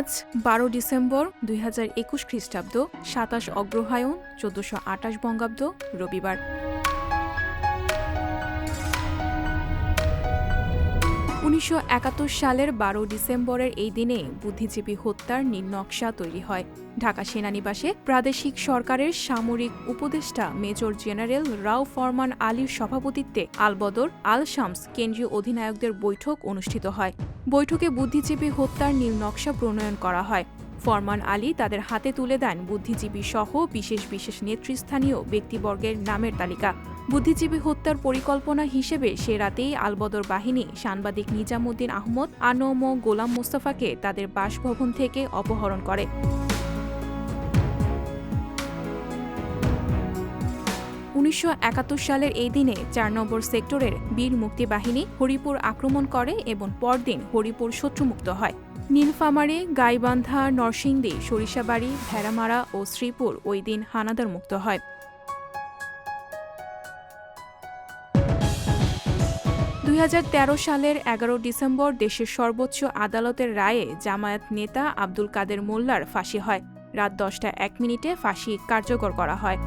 আজ ১২ ডিসেম্বর ২০২১ খ্রিস্টাব্দ ২৭ অগ্রহায়ণ ১৪২৮ বঙ্গাব্দ রবিবার। ১৯৭১ সালের ১২ ডিসেম্বরের এই দিনে বুদ্ধিজীবী হত্যার নীল নকশা তৈরি হয়। ঢাকা সেনানিবাসে প্রাদেশিক সরকারের সামরিক উপদেষ্টা মেজর জেনারেল রাও ফরমান আলীর সভাপতিত্বে আলবদর আল শামস কেন্দ্রীয় অধিনায়কদের বৈঠক অনুষ্ঠিত হয়। বৈঠকে বুদ্ধিজীবী হত্যার নীল নকশা প্রণয়ন করা হয়। ফরমান আলী তাদের হাতে তুলে দেন বুদ্ধিজীবী সহ বিশেষ বিশেষ নেতৃস্থানীয় ব্যক্তিবর্গের নামের তালিকা। বুদ্ধিজীবী হত্যার পরিকল্পনা হিসেবে সে রাতেই আলবদর বাহিনী সাংবাদিক নিজামুদ্দিন আহমদ, আনম ও গোলাম মোস্তফাকে তাদের বাসভবন থেকে অপহরণ করে। ’১৯৭১ সালের এই দিনে ৪ নম্বর সেক্টরের বীর মুক্তি বাহিনী হরিপুর আক্রমণ করে এবং পরদিন হরিপুর শত্রুমুক্ত হয়। নীলফামারী, গাইবান্ধা, নরসিংদী, সরিষাবাড়ী, ভেড়ামারা ও শ্রীপুর ওই দিন হানাদার মুক্ত হয়। ২০১৩ সালের ১১ ডিসেম্বর দেশের সর্বোচ্চ আদালতের রায়ে জামায়াত নেতা আব্দুল কাদের মোল্লার ফাঁসি হয়। রাত ১০টা ১ মিনিটে ফাঁসি কার্যকর করা হয়।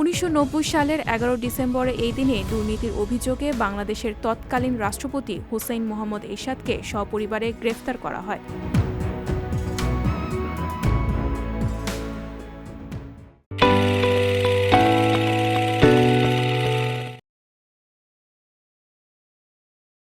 ১৯৯০ সালের ১১ ডিসেম্বরে এই দিনে দুর্নীতির অভিযোগে বাংলাদেশের তৎকালীন রাষ্ট্রপতি হুসেইন মোহাম্মদ এরশাদকে সপরিবারে গ্রেফতার করা হয়।